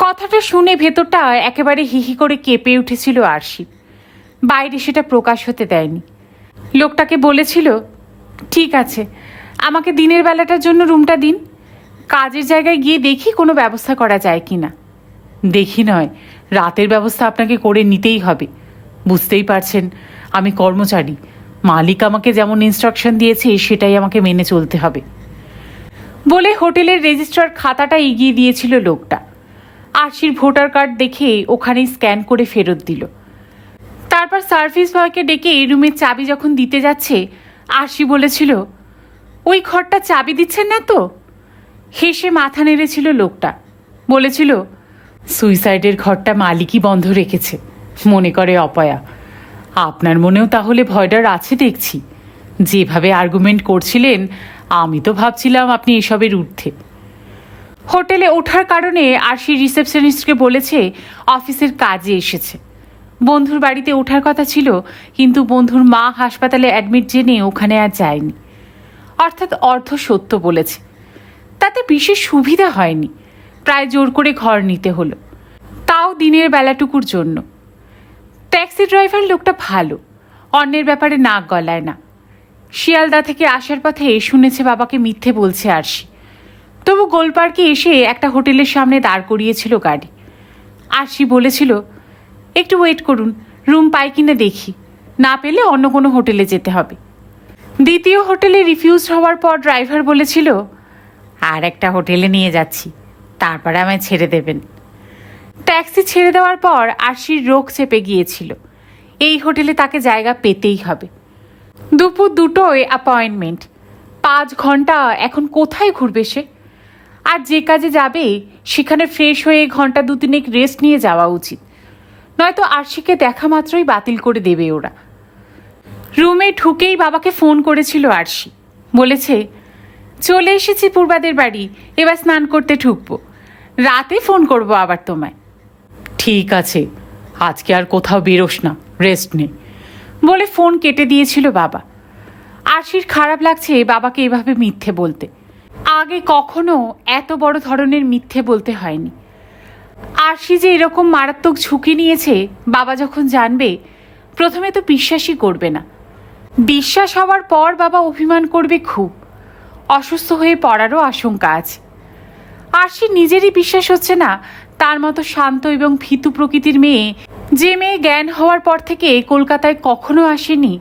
কথাটা শুনে ভেতরটা একেবারে হিহি করে কেঁপে উঠেছিল আরশি। বাইরে সেটা প্রকাশ হতে দেয়নি। লোকটাকে বলেছিল, ঠিক আছে, আমাকে দিনের বেলাটার জন্য রুমটা দিন, কাজের জায়গায় গিয়ে দেখি কোনো ব্যবস্থা করা যায় কি না। দেখি নয়, রাতের ব্যবস্থা আপনাকে করে নিতেই হবে। বুঝতেই পারছেন আমি কর্মচারী, মালিক আমাকে যেমন ইনস্ট্রাকশন দিয়েছে সেটাই আমাকে মেনে চলতে হবে বলে হোটেলের রেজিস্ট্রার খাতাটা এগিয়ে দিয়েছিল লোকটা। আরশির ভোটার কার্ড দেখে ওখানেই স্ক্যান করে ফেরত দিল। তারপর সার্ভিস বয়কে ডেকে রুমের চাবি যখন দিতে যাচ্ছে, আরশি বলেছিল, ওই ঘরটা চাবি দিচ্ছেন না তো? হেসে মাথা নেড়েছিল লোকটা। বলেছিল, সুইসাইডের ঘরটা মালিকই বন্ধ রেখেছে, মনে করে অপয়া। আপনার মনেও তাহলে ভয়ডার আছে দেখছি। যেভাবে আর্গুমেন্ট করছিলেন আমি তো ভাবছিলাম আপনি এসবের ঊর্ধ্বে। হোটেলে ওঠার কারণে আরশি রিসেপশনিস্টকে বলেছে অফিসের কাজে এসেছে। বন্ধুর বাড়িতে ওঠার কথা ছিল, কিন্তু বন্ধুর মা হাসপাতালে অ্যাডমিট জেনে ওখানে আর যায়নি। অর্থাৎ অর্ধ সত্য বলেছে। তাতে বিশেষ সুবিধা হয়নি, প্রায় জোর করে ঘর নিতে হলো, তাও দিনের বেলাটুকুর জন্য। ট্যাক্সি ড্রাইভার লোকটা ভালো, অন্যের ব্যাপারে নাক গলায় না। শিয়ালদা থেকে আসার পথে শুনেছে বাবাকে মিথ্যে বলছে আরশি, তবু গোলপার্কে এসে একটা হোটেলের সামনে দাঁড় করিয়েছিল গাড়ি। আরশি বলেছিল, একটু ওয়েট করুন, রুম পাই কিনা দেখি, না পেলে অন্য কোনো হোটেলে যেতে হবে। দ্বিতীয় হোটেলে রিফিউজ হওয়ার পর ড্রাইভার বলেছিল, আর একটা হোটেলে নিয়ে যাচ্ছি, তারপরে আমায় ছেড়ে দেবেন। ট্যাক্সি ছেড়ে দেওয়ার পর আরশির রোগ চেপে গিয়েছিল, এই হোটেলে তাকে জায়গা পেতেই হবে। দুপুর 2টোয় অ্যাপয়েন্টমেন্ট, 5 ঘন্টা এখন কোথায় ঘুরবে সে? আর যে কাজে যাবে সেখানে ফ্রেশ হয়ে ঘন্টা 2-3 রেস্ট নিয়ে যাওয়া উচিত, নয়তো আরশিকে দেখা মাত্রই বাতিল করে দেবে ওরা। রুমে ঢুকেই বাবাকে ফোন করেছিল আরশি, বলেছে, চলে এসেছি পূর্বাদের বাড়ি, এবার স্নান করতে ঢুকবো, রাতে ফোন করবো আবার তোমায়। ঠিক আছে, আজকে আর কোথাও বেরোস না, রেস্ট নে বলে ফোন কেটে দিয়েছিল বাবা। আরশির খারাপ লাগছে বাবাকে এভাবে মিথ্যে বলতে। আগে কখনো এত বড় ধরনের মিথ্যে বলতে হয়নি। আরশি যে এরকম মারাত্মক ঝুঁকি নিয়েছে বাবা যখন জানবে, প্রথমে তো বিশ্বাসই করবে না। বিশ্বাস হওয়ার পর বাবা অভিমান করবে খুব, অসুস্থ হয়ে পড়ারও আশঙ্কা আছে। আরশির নিজেরই বিশ্বাস হচ্ছে না তার মতো শান্ত এবং ভীতু প্রকৃতির মেয়ে, যে মেয়ে জ্ঞান হওয়ার পর থেকে কলকাতায় কখনো আসেনি,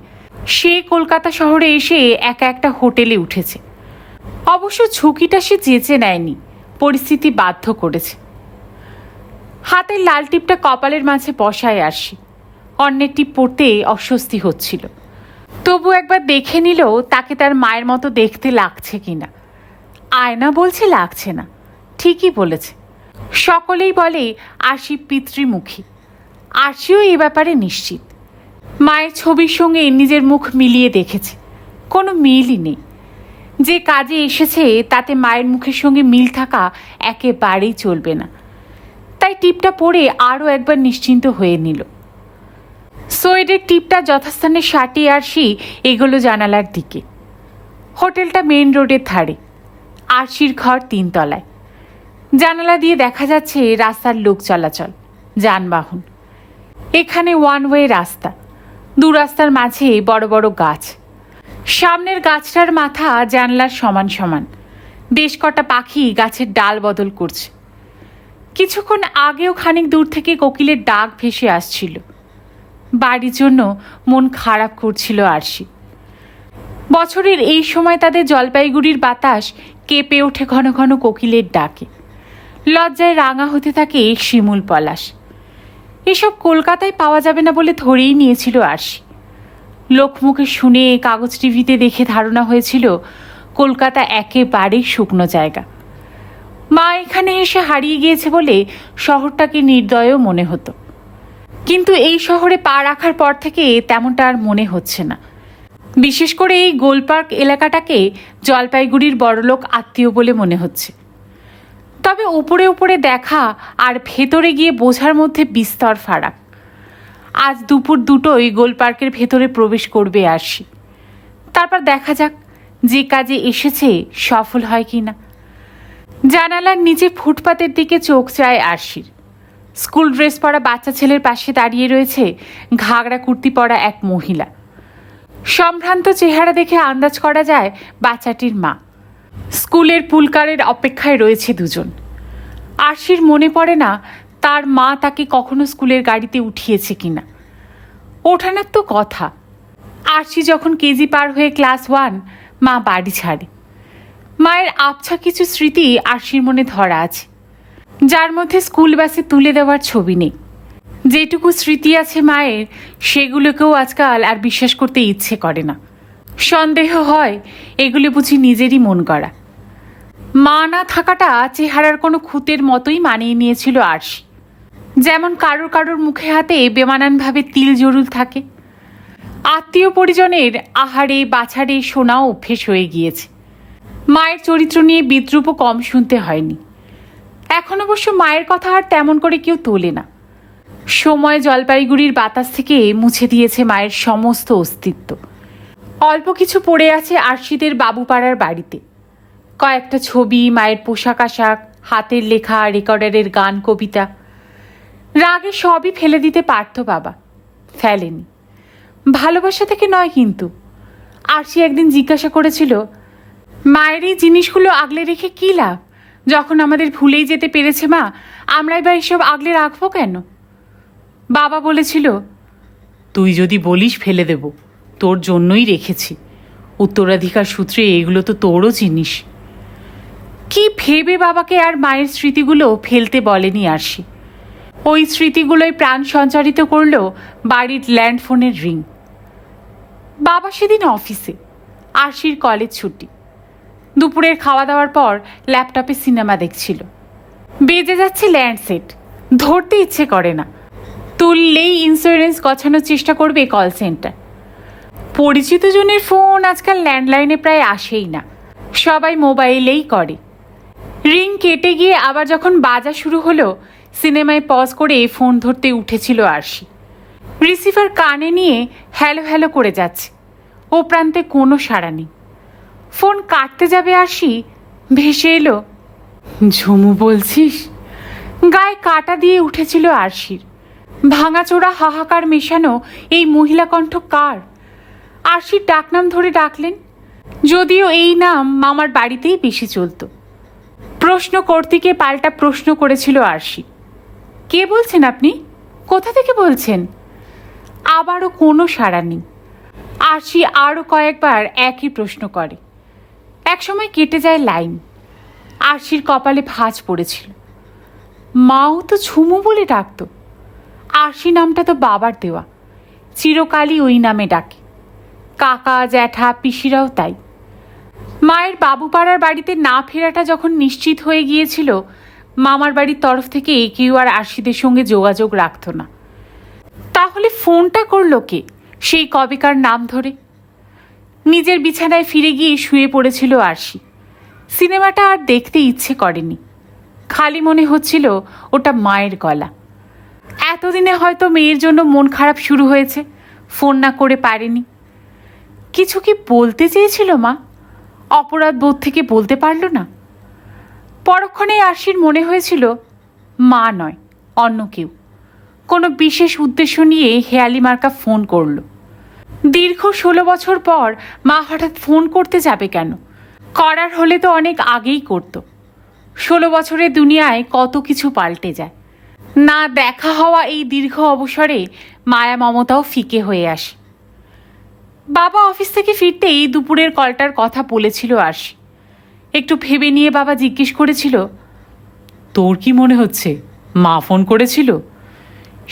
সে কলকাতা শহরে এসে একা একটা হোটেলে উঠেছে। অবশ্য ঝুঁকিটা সে চেঁচে নেয়নি, পরিস্থিতি বাধ্য করেছে। হাতের লাল টিপটা কপালের মাঝে বসায় আরশি। অন্যের টিপ পড়তে অস্বস্তি হচ্ছিল, তবু একবার দেখে নিল তাকে তার মায়ের মতো দেখতে লাগছে কিনা। আয়না বলছে লাগছে না, ঠিকই বলেছে। সকলেই বলে আরশি পিতৃমুখী, আরশিও এ ব্যাপারে নিশ্চিত। মায়ের ছবির সঙ্গে নিজের মুখ মিলিয়ে দেখেছে, কোনো মিলই নেই। যে কাজে এসেছে তাতে মায়ের মুখের সঙ্গে মিল থাকা একেবারেই চলবে না। তাই টিপটা পরে আরও একবার নিশ্চিন্ত হয়ে নিল। সোয়েডের টিপটা যথাস্থানে সাটিয়ে আরশি এগুলো জানালার দিকে। হোটেলটা মেন রোডের ধারে, আরশির ঘর 3 তলায়। জানালা দিয়ে দেখা যাচ্ছে রাস্তার লোক চলাচল, যানবাহন। এখানে 1 ওয়ে রাস্তা, 2 রাস্তার মাঝে বড় বড় গাছ। সামনের গাছটার মাথা জানলার সমান সমান। বেশ কটা পাখি গাছের ডাল বদল করছে। কিছুক্ষণ আগেও খানিক দূর থেকে কোকিলের ডাক ভেসে আসছিল। বাড়ির জন্য মন খারাপ করছিল আরশি। বছরের এই সময় তাদের জলপাইগুড়ির বাতাস কেঁপে ওঠে ঘন ঘন কোকিলের ডাকে। লজ্জায় রাঙা হতে থাকে শিমুল পলাশ। এসব কলকাতায় পাওয়া যাবে না বলে ধরেই নিয়েছিল আরশি। লোকমুখে শুনে কাগজ টিভিতে দেখে ধারণা হয়েছিল কলকাতা একেবারেই শুকনো জায়গা। মা এখানে এসে হারিয়ে গিয়েছে বলে শহরটাকে নির্দয়ও মনে হতো, কিন্তু এই শহরে পা রাখার পর থেকে তেমনটা আর মনে হচ্ছে না। বিশেষ করে এই গোলপার্ক এলাকাটাকে জলপাইগুড়ির বড়লোক আত্মীয় বলে মনে হচ্ছে। তবে উপরে উপরে দেখা আর ভেতরে গিয়ে বোঝার মধ্যে বিস্তর ফারাক। আজ দুপুর 2টোয় গোলপার্কের ভেতরে প্রবেশ করবে আরশি। তারপর দেখা যাক যে কাজে এসেছে সফল হয় কিনা। জানালার নিচে ফুটপাতের দিকে চোখ চায় আরশির। স্কুল ড্রেস পরা বাচ্চা ছেলের পাশে দাঁড়িয়ে রয়েছে ঘাগরা কুর্তি পরা এক মহিলা। সম্ভ্রান্ত চেহারা দেখে আন্দাজ করা যায় বাচ্চাটির মা। স্কুলের পুলকারের অপেক্ষায় রয়েছে দুজন। আরশির মনে পড়ে না তার মা তাকে কখনো স্কুলের গাড়িতে উঠিয়েছে কিনা। ওঠানোর তো কথা। আরশি যখন কেজি পার হয়ে ক্লাস 1 মা বাড়ি ছাড়ে। মায়ের আবছা কিছু স্মৃতি আরশির মনে ধরা আছে, যার মধ্যে স্কুল বাসে তুলে দেওয়ার ছবি নেই। যেটুকু স্মৃতি আছে মায়ের, সেগুলোকেও আজকাল আর বিশ্বাস করতে ইচ্ছে করে না। সন্দেহ হয় এগুলো বুঝি নিজেরই মন করা। মা না থাকাটা চেহারার কোনো খুঁতের মতোই মানিয়ে নিয়েছিল আরশি। যেমন কারোর কারোর মুখে হাতে বেমানানভাবে তিল জরুল থাকে। আত্মীয় পরিজনের আহারে বাছারে শোনাও অভ্যেস হয়ে গিয়েছে। মায়ের চরিত্র নিয়ে বিদ্রূপও কম শুনতে হয়নি। এখন অবশ্য মায়ের কথা আর তেমন করে কেউ তোলে না। সময় জলপাইগুড়ির বাতাস থেকে মুছে দিয়েছে মায়ের সমস্ত অস্তিত্ব। অল্প কিছু পড়ে আছে আরশিদের বাবুপাড়ার বাড়িতে। কয়েকটা ছবি, মায়ের পোশাক আশাক, হাতের লেখা, রেকর্ডারের গান, কবিতা। রাগে সবই ফেলে দিতে পারত বাবা, ফেলেনি। ভালোবাসা থেকে নয় কিন্তু। আরশি একদিন জিজ্ঞাসা করেছিল, মায়ের এই জিনিসগুলো আগলে রেখে কী লাভ? যখন আমাদের ভুলেই যেতে পেরেছে মা, আমরাই বা এসব আগলে রাখবো কেন? বাবা বলেছিল, তুই যদি বলিস ফেলে দেব, তোর জন্যই রেখেছি। উত্তরাধিকার সূত্রে এগুলো তো তোরও জিনিস। কি ভেবে বাবাকে আর মায়ের স্মৃতিগুলো ফেলতে বলেনি আরশি। ওই স্মৃতিগুলোই প্রাণ সঞ্চারিত করল বাড়ির ল্যান্ডফোনের রিং। বাবা সেদিন অফিসে, আরশির কলেজ ছুটি। দুপুরের খাওয়া দাওয়ার পর ল্যাপটপে সিনেমা দেখছিল। বেজে যাচ্ছে ল্যান্ডসেট, ধরতে ইচ্ছে করে না। তুললেই ইন্স্যুরেন্স গছানোর চেষ্টা করবে কল সেন্টার। পরিচিত জনের ফোন আজকাল ল্যান্ডলাইনে প্রায় আসেই না, সবাই মোবাইলেই করে। রিং কেটে গিয়ে আবার যখন বাজা শুরু হলো, সিনেমায় পজ করে ফোন ধরতে উঠেছিল আরশি। রিসিভার কানে নিয়ে হ্যালো হ্যালো করে যাচ্ছে, ও প্রান্তে কোনো সাড়া নেই। ফোন কাটতে যাবে আরশি, ভেসে এলো, ঝুমু বলছিস? গায়ে কাটা দিয়ে উঠেছিল আরশির। ভাঙাচোরা হাহাকার মেশানো এই মহিলা কণ্ঠ কার? আরশির ডাকনাম ধরে ডাকলেন, যদিও এই নাম মামার বাড়িতেই বেশি চলত। প্রশ্ন কর্তৃকে পাল্টা প্রশ্ন করেছিল আরশি, কে বলছেন আপনি? কোথা থেকে বলছেন? আবারও কোনো সাড়া নেই। আরশি আরও কয়েকবার একই প্রশ্ন করে। একসময় কেটে যায় লাইন। আরশির কপালে ভাঁজ পড়েছিল। মাও তো ঝুমু বলে ডাকত। আরশি নামটা তো বাবার দেওয়া, চিরকালই ওই নামে ডাকে। কাকা, জ্যাঠা, পিসিরাও তাই। মায়ের বাবুপাড়ার বাড়িতে না ফেরাটা যখন নিশ্চিত হয়ে গিয়েছিল, মামার বাড়ির তরফ থেকে কেউ আর আরশিদের সঙ্গে যোগাযোগ রাখত না। তাহলে ফোনটা করল কে সেই কবেকার নাম ধরে? নিজের বিছানায় ফিরে গিয়ে শুয়ে পড়েছিল আরশি। সিনেমাটা আর দেখতে ইচ্ছে করেনি। খালি মনে হচ্ছিল ওটা মায়ের গলা। এতদিনে হয়তো মেয়ের জন্য মন খারাপ শুরু হয়েছে, ফোন না করে পারেনি। কিছু কি বলতে চেয়েছিল মা? অপরাধ বোধ থেকে বলতে পারল না। পরক্ষণে আরশির মনে হয়েছিল মা নয়, অন্য কেউ কোনো বিশেষ উদ্দেশ্য নিয়ে হেয়ালি মার্কা ফোন করল। দীর্ঘ 16 বছর পর মা হঠাৎ ফোন করতে যাবে কেন? করার হলে তো অনেক আগেই করত। 16 বছরের দুনিয়ায় কত কিছু পাল্টে যায়। না দেখা হওয়া এই দীর্ঘ অবসরে মায়া মমতাও ফিকে হয়ে আসে। বাবা অফিস থেকে ফিরতেই দুপুরের কলটার কথা বলেছিল আরশি। একটু ভেবে নিয়ে বাবা জিজ্ঞেস করেছিল, তোর কি মনে হচ্ছে মা ফোন করেছিল?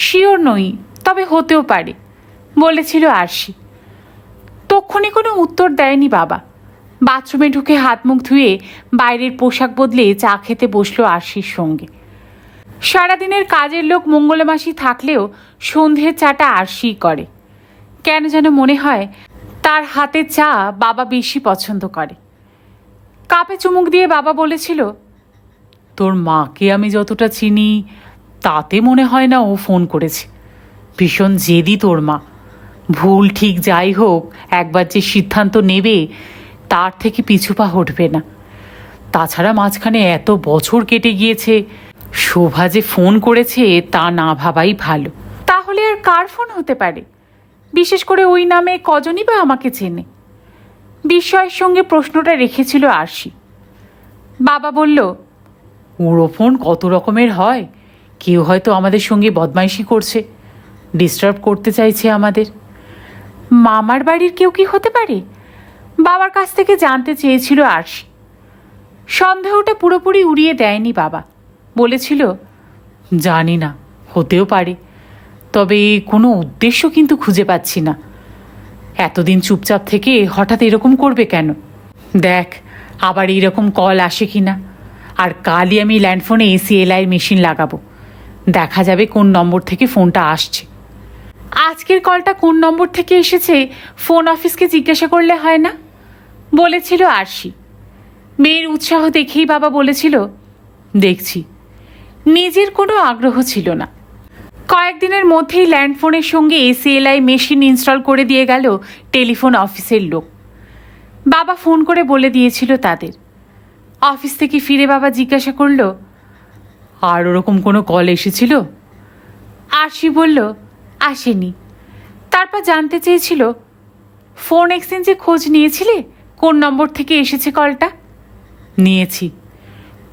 শিওর নই, তবে হতেও পারে বলেছিল আরশি। তক্ষুনি কোনো উত্তর দেয়নি বাবা। বাথরুমে ঢুকে হাত মুখ ধুয়ে বাইরের পোশাক বদলে চা খেতে বসলো আরশির সঙ্গে। সারাদিনের কাজের লোক মঙ্গলমাসি থাকলেও সন্ধ্যের চাটা আরশিই করে। কেন যেন মনে হয় তার হাতের চা বাবা বেশি পছন্দ করে। কাপে চুমুক দিয়ে বাবা বলেছিল, তোর মাকে আমি যতটা চিনি তাতে মনে হয় না ও ফোন করেছে। ভীষণ জেদি তোর মা। ভুল ঠিক যাই হোক, একবার যে সিদ্ধান্ত নেবে তার থেকে পিছু পা হটবে না। তাছাড়া মাঝখানে এত বছর কেটে গিয়েছে, শোভা যে ফোন করেছে তা না ভাবাই ভালো। তাহলে আর কার ফোন হতে পারে? বিশেষ করে ওই নামে কজনই বা আমাকে চেনে? বিস্ময়ের সঙ্গে প্রশ্নটা রেখেছিল আরশি। বাবা বলল, ওরও ফোন কত রকমের হয়। কেউ হয়তো আমাদের সঙ্গে বদমাইশি করছে, ডিস্টার্ব করতে চাইছে আমাদের। মামার বাড়ির কেউ কি হতে পারে? বাবার কাছ থেকে জানতে চেয়েছিল আরশি। সন্দেহটা পুরোপুরি উড়িয়ে দেয়নি বাবা, বলেছিল, জানি না, হতেও পারে, তবে কোনো উদ্দেশ্য কিন্তু খুঁজে পাচ্ছি না। এতদিন চুপচাপ থেকে হঠাৎ এরকম করবে কেন? দেখ আবার এইরকম কল আসে কি না। আর কালই আমি ল্যান্ডফোনে ACLI মেশিন লাগাবো, দেখা যাবে কোন নম্বর থেকে ফোনটা আসছে। আজকের কলটা কোন নম্বর থেকে এসেছে ফোন অফিসকে জিজ্ঞাসা করলে হয় না? বলেছিল আরশি। মেয়ের উৎসাহ দেখেই বাবা বলেছিল, দেখছি। নিজের কোনো আগ্রহ ছিল না। কয়েকদিনের মধ্যেই ল্যান্ডফোনের সঙ্গে ACLI মেশিন ইনস্টল করে দিয়ে গেল টেলিফোন অফিসের লোক। বাবা ফোন করে বলে দিয়েছিল তাদের। অফিস থেকে ফিরে বাবা জিজ্ঞাসা করল, আর ওরকম কোনো কল এসেছিল? আরশি বলল, আসেনি। তারপর জানতে চেয়েছিল, ফোন এক্সচেঞ্জে খোঁজ নিয়েছিলে কোন নম্বর থেকে এসেছে কলটা? নিয়েছি,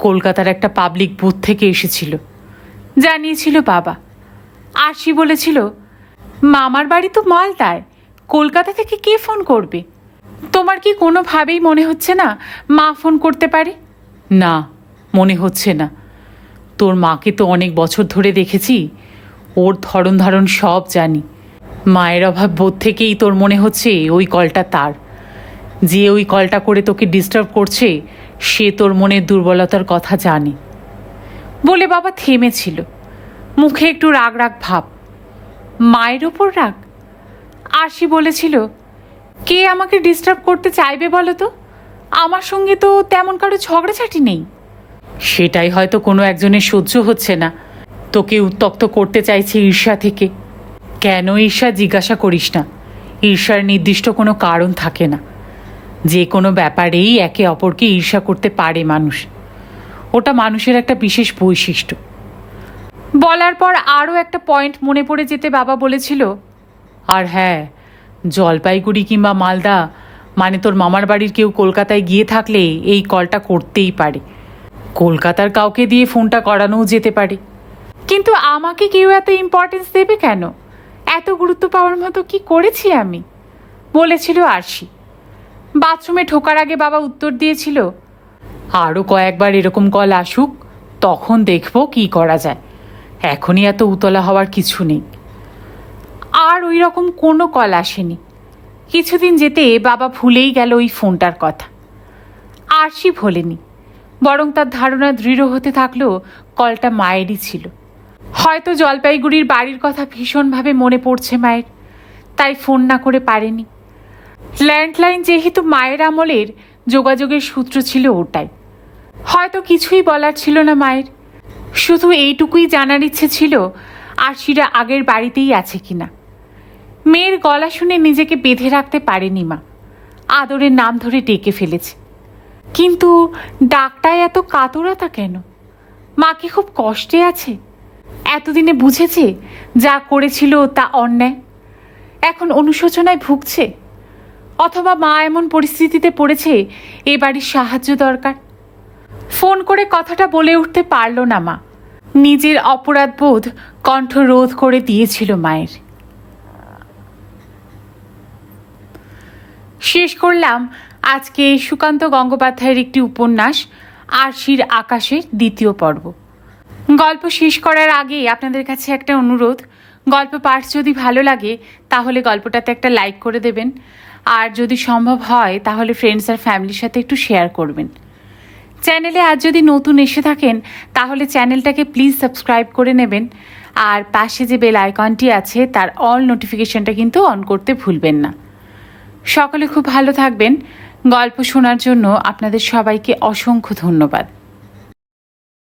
কলকাতার একটা পাবলিক বুথ থেকে এসেছিল, জানিয়েছিল বাবা। আরশি বলেছিল, মামার বাড়ি তো মালদায়, কলকাতা থেকে কে ফোন করবে? তোমার কি কোনোভাবেই মনে হচ্ছে না মা ফোন করতে পারে? না, মনে হচ্ছে না। তোর মাকে তো অনেক বছর ধরে দেখেছি, ওর ধরন ধারণ সব জানি। মায়ের অভাব বোধ থেকেই তোর মনে হচ্ছে ওই কলটা তার। যে ওই কলটা করে তোকে ডিস্টার্ব করছে সে তোর মনের দুর্বলতার কথা জানে। বলে বাবা থেমেছিল, মুখে একটু রাগ রাগ ভাব। মায়ের ওপর রাগ? আরশি বলেছিল, কে আমাকে ডিস্টার্ব করতে চাইবে বলো তো? আমার সঙ্গে তো তেমন কারো ঝগড়াঝাটি নেই। সেটাই হয়তো কোনো একজনের সহ্য হচ্ছে না, তোকে উত্তক্ত করতে চাইছে ঈর্ষা থেকে। কেন ঈর্ষা জিজ্ঞাসা করিস না, ঈর্ষার নির্দিষ্ট কোনো কারণ থাকে না। যে কোনো ব্যাপারেই একে অপরকে ঈর্ষা করতে পারে মানুষ, ওটা মানুষের একটা বিশেষ বৈশিষ্ট্য। বলার পর আরও একটা পয়েন্ট মনে পড়ে যেতে বাবা বলেছিল, আর হ্যাঁ, জলপাইগুড়ি কিংবা মালদা মানে তোর মামার বাড়ির কেউ কলকাতায় গিয়ে থাকলে এই কলটা করতেই পারে। কলকাতার কাউকে দিয়ে ফোনটা করানোও যেতে পারে। কিন্তু আমাকে কেউ এত ইম্পর্টেন্স দেবে কেন? এত গুরুত্ব পাওয়ার মতো কি করেছি আমি? বলেছিল আরশি। বাথরুমে ঢোকার আগে বাবা উত্তর দিয়েছিল, আরও কয়েকবার এরকম কল আসুক, তখন দেখব কি করা যায়। এখনই এত উতলা হওয়ার কিছু নেই। আর ওই রকম কোনো কল আসেনি। কিছুদিন যেতে বাবা ভুলেই গেল ওই ফোনটার কথা। আরশি ভোলেনি, বরং তার ধারণা দৃঢ় হতে থাকলো কলটা মায়েরই ছিল। হয়তো জলপাইগুড়ির বাড়ির কথা ভীষণভাবে মনে পড়ছে মায়ের, তাই ফোন না করে পারেনি। ল্যান্ডলাইন যেহেতু মায়ের আমলের, যোগাযোগের সূত্র ছিল ওটাই। হয়তো কিছুই বলার ছিল না মায়ের, শুধু এইটুকুই জানার ইচ্ছে ছিল আরশিরা আগের বাড়িতেই আছে কিনা। মেয়ের গলা শুনে নিজেকে বেঁধে রাখতে পারেনি মা, আদরের নাম ধরে ডেকে ফেলেছে। কিন্তু ডাকটায় এত কাতরতা কেন? মা কি খুব কষ্টে আছে? এতদিনে বুঝেছে যা করেছিল তা অন্যায়, এখন অনুশোচনায় ভুগছে? অথবা মা এমন পরিস্থিতিতে পড়েছে এ বাড়ির সাহায্য দরকার? ফোন করে কথাটা বলে উঠতে পারল না মা। নিজের অপরাধবোধ কণ্ঠ রোধ করে দিয়েছিল মায়ের। শেষ করলাম আজকে সুকান্ত গঙ্গোপাধ্যায়ের একটি উপন্যাস আরশির আকাশের দ্বিতীয় পর্ব। গল্প শেষ করার আগে আপনাদের কাছে একটা অনুরোধ, গল্প পাঠ যদি ভালো লাগে তাহলে গল্পটাতে একটা লাইক করে দেবেন, আর যদি সম্ভব হয় তাহলে ফ্রেন্ডস আর ফ্যামিলির সাথে একটু শেয়ার করবেন। চ্যানেলে আজ যদি নতুন এসে থাকেন তাহলে চ্যানেলটাকে প্লিজ সাবস্ক্রাইব করে নেবেন, আর পাশে যে বেল আইকনটি আছে তার অল নোটিফিকেশনটা কিন্তু অন করতে ভুলবেন না। সকলে খুব ভালো থাকবেন। গল্প শোনার জন্য আপনাদের সবাইকে অসংখ্য ধন্যবাদ।